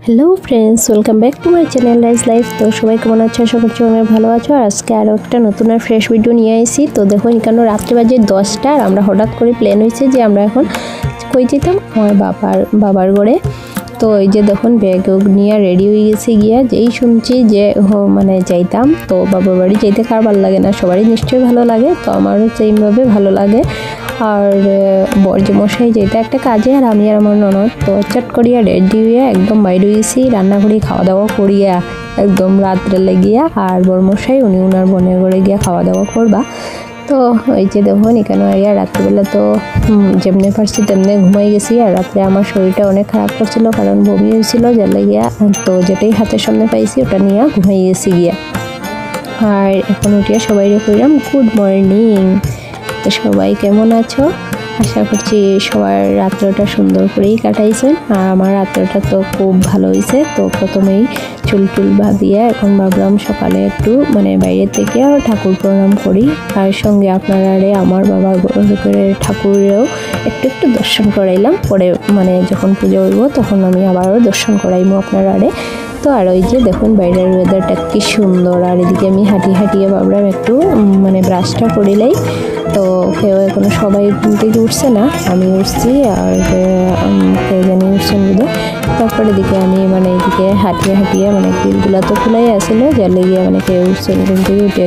Hello friends, welcome back to my channel rise life. তো সবাই কেমন আছো? আশা করছি অনেক ভালো আছো। আর আজকে আরও একটা নতুন আর ফ্রেশ ভিডিও নিয়ে আসি। তো দেখো এখানে রাত্রে বাজে 10টা আর আমরা হঠাৎ করে প্ল্যান হয়েছে যে আমরা এখন কই যেতাম আমার বাবার ঘরে। তো এই যে দেখুন ব্যাগ নিয়ে রেডি হয়ে গেছি গিয়া, যেই শুনছি যে মানে যাইতাম। তো বাবার বাড়ি যাইতে কার ভালো লাগে না, সবারই নিশ্চয়ই ভালো লাগে। তো আমারও সেইভাবে ভালো লাগে। আর বর্জ্যমশাই যেটা একটা কাজে, আর আমি আর আমার ননদ তো চট করিয়া রেডি হইয়া একদম বাইরে গেছি, রান্না করি খাওয়া দাওয়া করিয়া একদম রাত্রে লেগিয়া। আর বর্মশাই উনি ওনার বোনের ঘরে গিয়া খাওয়া দাওয়া করবা। তো এই যে দেখুন এখানে আইয়া রাত্রিবেলা তো যেমনি পারছি তেমনি ঘুমাই গেছি। আর রাত্রে আমার শরীরটা অনেক খারাপ করছিল, কারণ বমি হয়েছিল যার লাগিয়া। তো যেটাই হাতের সামনে পাইছি ওটা নিয়ে ঘুমাই গেছি গিয়া। আর এখন উঠিয়া সবাই কইলাম গুড মর্নিং। তো সবাই কেমন আছো? আশা করছি সবার রাত্রটা সুন্দর করেই কাটাইছেন। আর আমার রাত্রটা তো খুব ভালো হয়েছে। তো প্রথমেই চুল বাঁধিয়ে এখন ভাবলাম সকালে একটু মানে বাইরে থেকে ঠাকুর প্রণাম করি। আর সঙ্গে আপনারা আমার বাবার ঠাকুরেও একটু দর্শন করাইলাম। পরে মানে যখন পুজো হইব তখন আমি আবারও দর্শন করাইবো আপনারা। তো আর ওই যে দেখুন বাইরের ওয়েদারটা কি সুন্দর। আর এদিকে আমি হাঁটিয়ে ভাবলাম একটু মানে ব্রাশটা করিলাই। তো কেউ এখনো সবাই ঘুম থেকে উঠছে না, আমি উঠছি আর কেউ জানি উঠছেন বুঝে। তারপরে এদিকে আমি মানে এদিকে হাঁটিয়ে মানে গ্রিলগুলো তো খোলাই আসছিলো, যার লেগে মানে কেউ উঠছেন ঘুম থেকে উঠে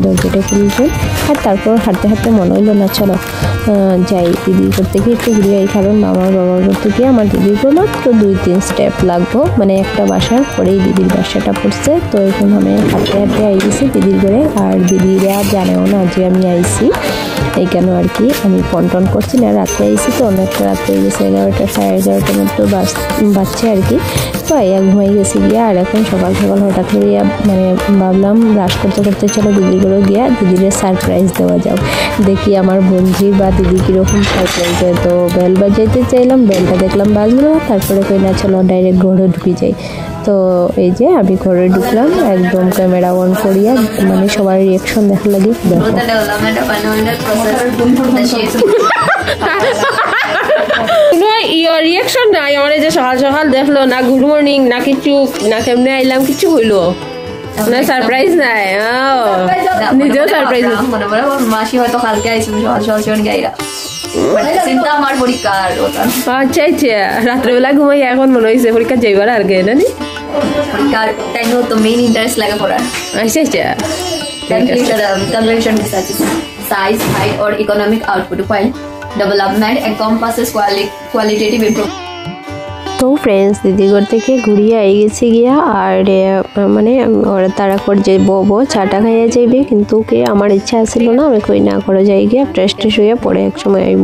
দরজাটা খুলছেন। আর তারপর হাঁটতে মনে হইলো না চলো যাই দিদির ঘর থেকে একটু ঘুরে আই, কারণ আমার বাবার ঘর থেকে আমার দিদির ঘর মাত্র 2-3 স্টেপ লাগবো, মানে একটা বাসার পরেই দিদির বাসাটা পড়ছে। তো এখন আমি হাঁটতে আই গেছি দিদির ঘরে। আর দিদিরা জানেও না যে আমি আইছি, এই কেন আর কি আমি ফোন করছি না। রাত্রে আইসি তো অনেকটা রাত্রে হয়ে গেছে, 11টা 11:30 মতো বাজছে আর কি। তো আইয়া ঘুমাই গেছি গিয়া। আর এখন সকাল হঠাৎ করে মানে ভাবলাম ব্রাশ করতে চলো দিদির ঘরে গিয়া দিদিরে সারপ্রাইজ দেওয়া যাও, দেখি আমার বোনজি বা দিদি কীরকম সারপ্রাইজ হয়। তো বেল বাজাইতে চাইলাম, বেলটা দেখলাম বাজলো, তারপরে কই না চলো ডাইরেক্ট ঘরে ঢুকে যাই। তো এই যে আমি ঘরে ঢুকলাম একদম ক্যামেরা অন করিয়া, মানে সবার রিয়াকশন দেখার লাগে। দেখো ইয়োর রিয়াকশন নাই আমার, যে সকাল দেখলো না গুড মর্নিং না কিছু না কেমনে আইলাম কিছু হইলো না, সারপ্রাইজ নাই। নিজেও সারপ্রাইজ মাসি হয়তো কালকে আইসি সকাল গাইরা চিন্তা আমার পরীক্ষার। আচ্ছা রাত্রেবেলা ঘুমাই এখন মনে হয়েছে পরীক্ষা যাইবার আর গে না পরীক্ষার টাইমেও তো মেইন ইন্টারেস্ট লাগে পড়ার। আচ্ছা Calculation research size, height or economic output while development encompasses qualitative improvement. তো ফ্রেন্ডস দিদির ঘর থেকে ঘুরিয়ে আই গেছি গিয়া। আর মানে ওরা তারা করে যে বো চাটা খাইয়া যাইবে, কিন্তু আমার ইচ্ছা আসছিল না, আমি কই না করে যাই গিয়া ফ্রেশ হইয়া পরে এক সময় আইব।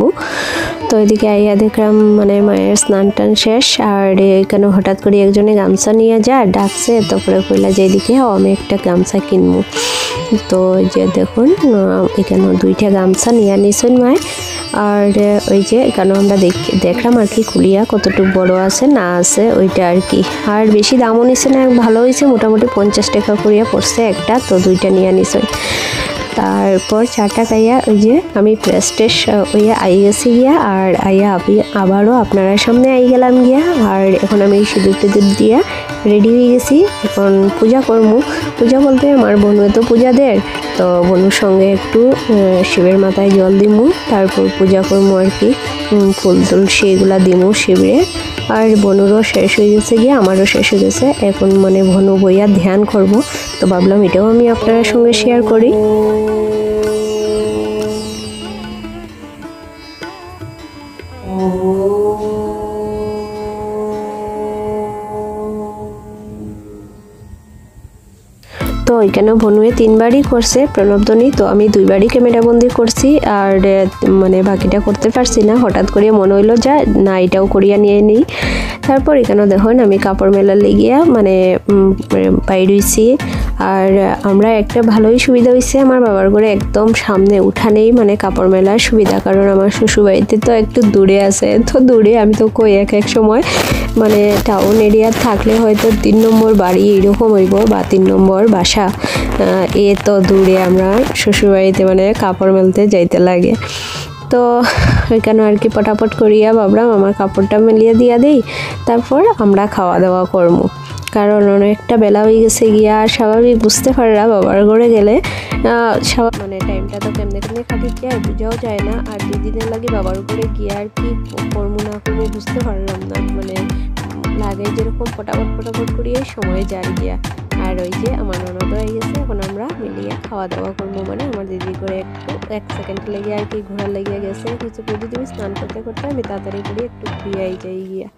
তো এদিকে আইয়া দেখলাম মানে মায়ের স্নান টান শেষ। আর এখানে হঠাৎ করে একজনে গামছা নিয়ে যা ডাকছে, তারপরে কইলা যে এদিকে আমি একটা গামছা কিনবো। তো যে দেখুন এখানে 2টা গামছা নিয়ে নিছেন মায়। আর ওই যে এখানে আমরা দেখলাম আর কি খুলিয়া কতটুকু বড় আছে না আছে ওইটা আর কি। আর বেশি দামও নিছে না, ভালো হয়েছে, মোটামুটি 50 টাকা করিয়া পড়ছে একটা। তো 2টা নিয়ে নিছে। তারপর চাটা খাইয়া ওই যে আমি ফ্রেশ হইয়া আই গেছি গিয়া। আর আইয়া আবারও আপনারা সামনে আই গেলাম গিয়া। আর এখন আমি সিঁদুর দিয়া রেডি হয়ে গেছি, এখন পূজা করবো। পূজা বলতে আমার বোনু তো পূজা দেয়, তো বোনুর সঙ্গে একটু শিবের মাথায় জল দিমু, তারপর পূজা করবো আর কি। ফুল সেগুলা দিমু শিবরে। আর বনুরও শেষ হয়ে গেছে গিয়ে, আমারও শেষ হয়ে গেছে। এখন মানে বনু বইয়া ধ্যান করব। তো ভাবলাম এটাও আমি আপনাদের সঙ্গে শেয়ার করি। তো ওইখানে বনুয়ে 3বারই করছে প্রণবধ্বনি, তো আমি 2বারই ক্যামেরাবন্দি করছি। আর মানে বাকিটা করতে পারছি না, হঠাৎ করে মনে হইলো যা না এটাও করিয়া নিয়ে নিই। তারপর এখানে দেখুন আমি কাপড় মেলা লেগিয়া মানে বাইর হইছি। আর আমরা একটা ভালোই সুবিধা হয়েছে, আমার বাবার ঘরে একদম সামনে উঠানেই মানে কাপড় মেলার সুবিধা, কারণ আমার শ্বশুরবাড়িতে তো একটু দূরে আছে। তো দূরে আমি তো কই এক সময় মানে টাউন এরিয়া থাকলে হয়তো 3 নম্বর বাড়ি এরকম হইব বা 3 নম্বর বাসা, এ তো দূরে আমরা শ্বশুরবাড়িতে মানে কাপড় মেলতে যাইতে লাগে। তো ওইখানে আর কি পটাপট করিয়া ভাবলাম আমার কাপড়টা মেলিয়ে দিয়া দেই, তারপর আমরা খাওয়া দাওয়া করবো, কারণ অনেকটা বেলা হয়ে গেছে গিয়া। আর স্বাভাবিক বুঝতে পাররা বাবার ঘরে গেলে মানে টাইমটা তো কেমনে কেমনে কাটি যায় বুঝাও যায় না। আর 2 দিনের লাগে বাবার ঘরে গিয়া আর কি করবো না করবো বুঝতে পারলাম না, মানে লাগে যেরকম পটাপট করিয়ে সময় যায় গিয়া। আর ওই যে আমার ননদ হয়ে গেছে, এখন আমরা মিলিয়ে খাওয়া দাওয়া করবো, মানে আমার দিদি করে একটু 1 সেকেন্ড লেগে আর কি ঘোরার লেগে গেছে। হচ্ছে যদি তুমি স্নান করতে করতে আমি তাড়াতাড়ি করে একটু ঘুরিয়ে যাই গিয়া।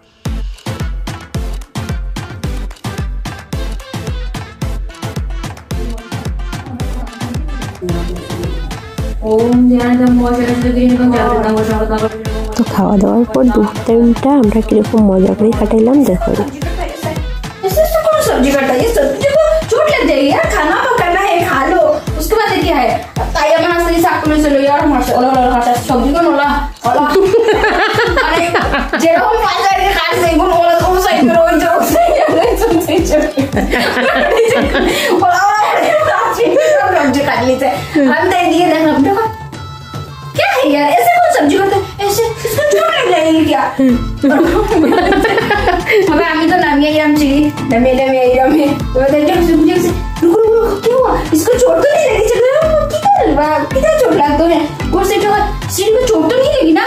তো খাওয়া দাওয়ার পর দুপুর টাইমটা আমরা কিরকম মজা করে কাটাইলাম দেখো। सब्जी करता है, ये सब्जी को चोट लग जाएगी यार, खाना पकाना है खा लो, उसके बाद क्या है ताई अपना असली साग में चलो यार, हमारे ओला खाता सब्जी को ओला अरे जेरो पाजा के खाट से बोल ओला ओ साइड में रोज जो ओला सब्जी काट ली थे हम दे दिए देखो देखो क्या है यार, ऐसे कौन सब्जी करते ऐसे, इसको चोट लग जाएगी क्या। अबे आम्ही तो नामी आई आमची नमे तो देखते हैं मुझे से रुको क्या हुआ, इसको चोट तो नहीं लगी, चल किधर चोट लगता है वो से जो सीन को चोट तो नहीं लगी ना,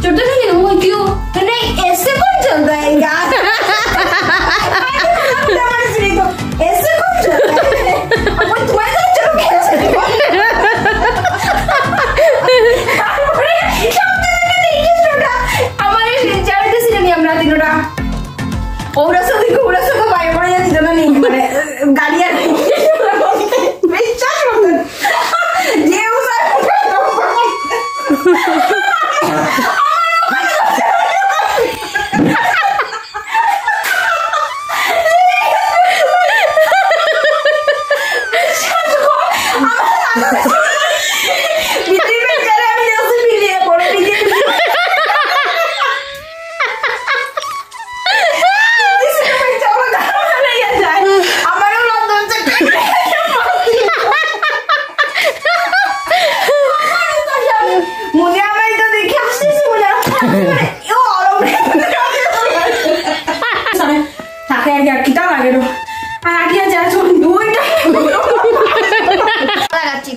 चोट तो नहीं लगी वो क्यों नहीं, ऐसे कौन चलता है यार ऐसे कौन चलता है, अब तुम्हारे साथ चलो कैसे गाड़िया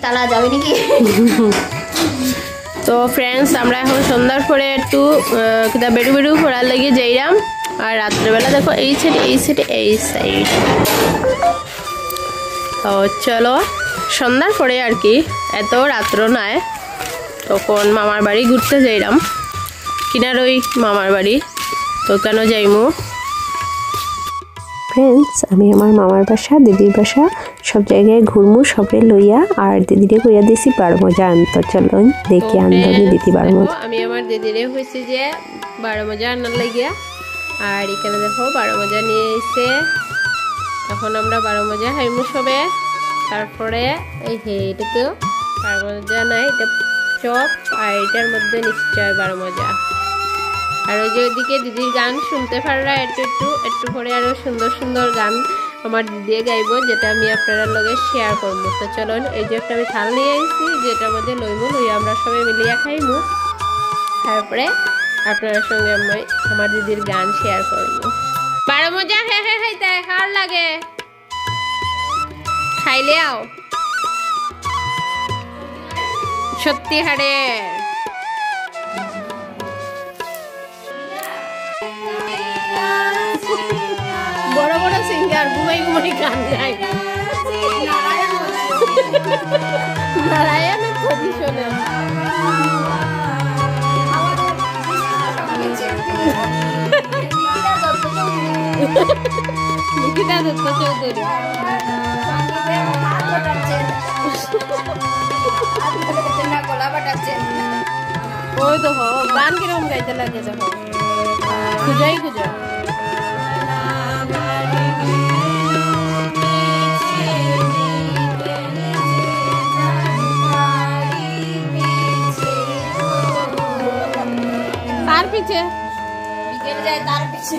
তালা যাবে নাকি। তো ফ্রেন্ডস আমরা এখন সন্ধ্যার পরে একটু বেড়ু বেড়ু ঘোরার লেগে যাইলাম। আর রাত্রেবেলা দেখো এই সাইড তো চলো সন্ধ্যার পরে আর কি, এত রাত্র নয়, তখন মামার বাড়ি ঘুরতে যাইলাম, কিনার ওই মামার বাড়ি, তো কেন যাইমু। ফ্রেন্ডস আমি আমার মামার বাসা দিদির বাসা সব জায়গায় ঘুরমু সবরে লইয়া, আর দিদিরে কইয়া দিছি 12 মজা আনতো, চলো দেখি আনন্দ দিদি 12 মজা। আমি আমার দিদিরে হয়েছে যে 12 মজা আনার লাগিয়া, আর এখানে দেখো 12 মজা নিয়ে এসে, এখন আমরা 12 মজা খাইমু সবে। তারপরে এই এটাতেও 12 মজা নাই, এটা চপ, আর এটার মধ্যে নিশ্চয় 12 মজা। আর ওই যে ওইদিকে দিদির গান শুনতে পাররা একটু পরে আরো সুন্দর সুন্দর গান আমার দিদি গাইব, যেটা আমি আপনারা লগে শেয়ার করবো। তো চলুন এই যে একটা আমি থাল নিয়ে আসছি, যেটার মধ্যে লইমু, লইয়া আমরা সবাই মিলিয়া খাইমু, তারপরে আপনার সঙ্গে আমি আমার দিদির গান শেয়ার করবো। 12 মজা খাইতে খাওয়ার লাগে, খাইলে আও সত্যি হারে। বড় বড় সিঙ্গার ঘুমাই গান গায়, নারায়ণের পজিশনে। নিকিতা দত্ত চৌধুরী ওই তো গান কিরকম গাইতে লাগে, দেখো খুঁজাই খুঁজা। তার পিছে বিকেল যায় তার পিছে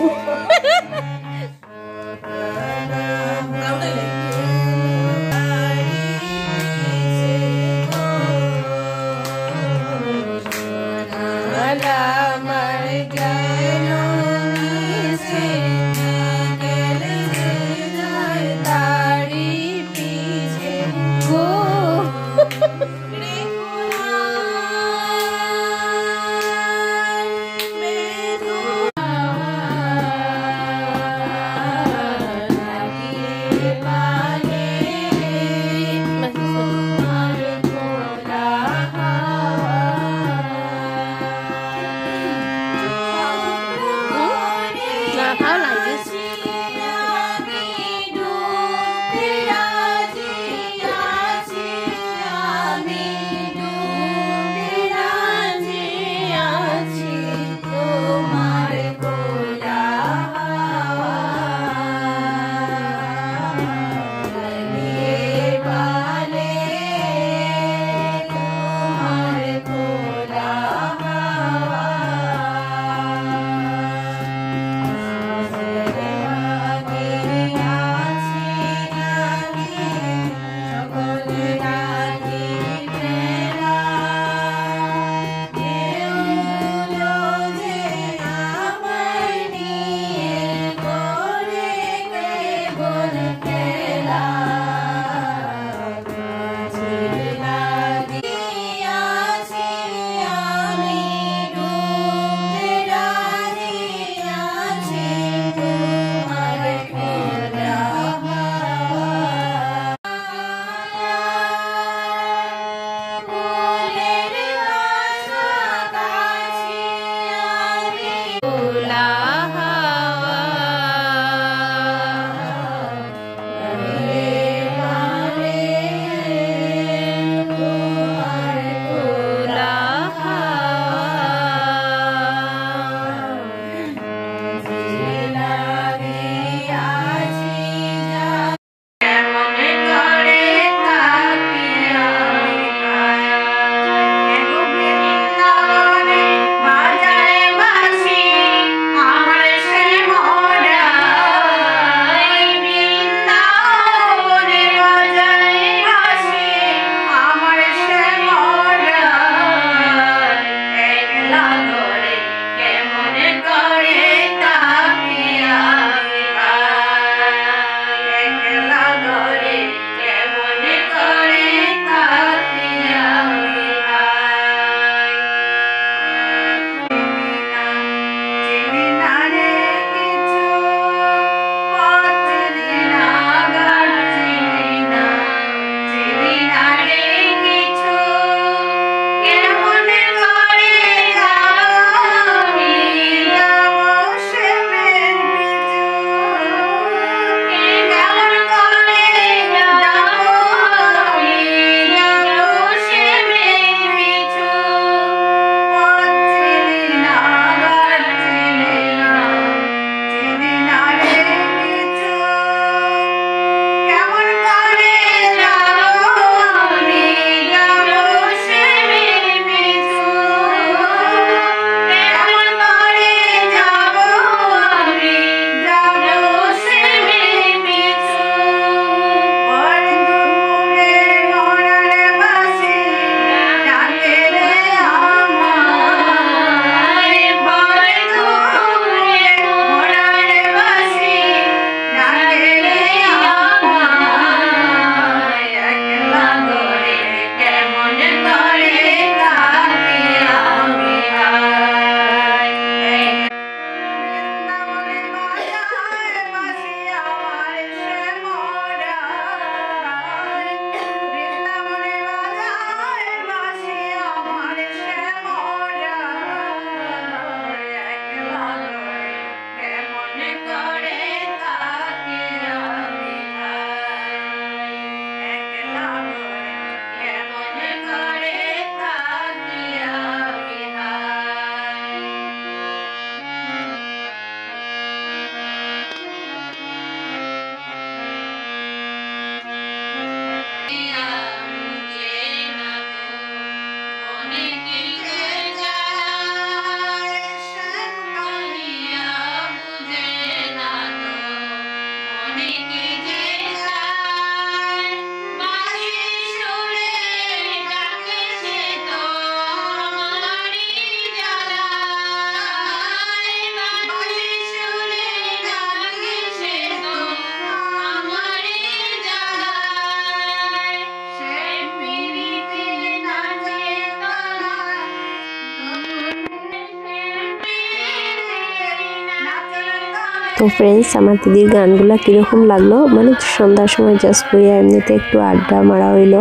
ফ্রেন্ডস, আমার দিদির গানগুলো কীরকম লাগলো, মানে সন্ধ্যার সময় জাস্ট বইয়া এমনিতে একটু আড্ডা মারা হইলো।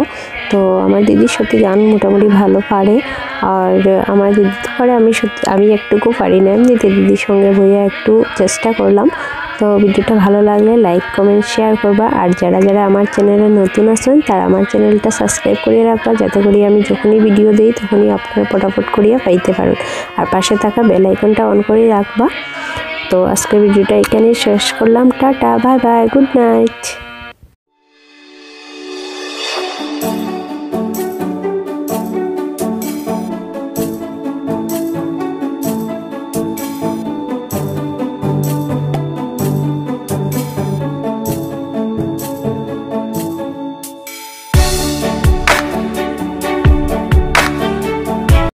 তো আমার দিদি সত্যি গান মোটামুটি ভালো পারে, আর আমার দিদি তো পারে, আমি একটুকু পারি না, এমনিতে দিদির সঙ্গে বইয়া একটু চেষ্টা করলাম। তো ভিডিওটা ভালো লাগলে লাইক কমেন্ট শেয়ার করবা, আর যারা যারা আমার চ্যানেলে নতুন আছেন তারা আমার চ্যানেলটা সাবস্ক্রাইব করিয়ে রাখবা, যাতে করে আমি যখনই ভিডিও দিই তখনই আপনারা ফটাফট করিয়া পাইতে পারেন, আর পাশে থাকা বেল আইকনটা অন করে রাখবা। তো আজকের ভিডিওটা এখানেই শেষ করলাম। Tata, bye bye, good night.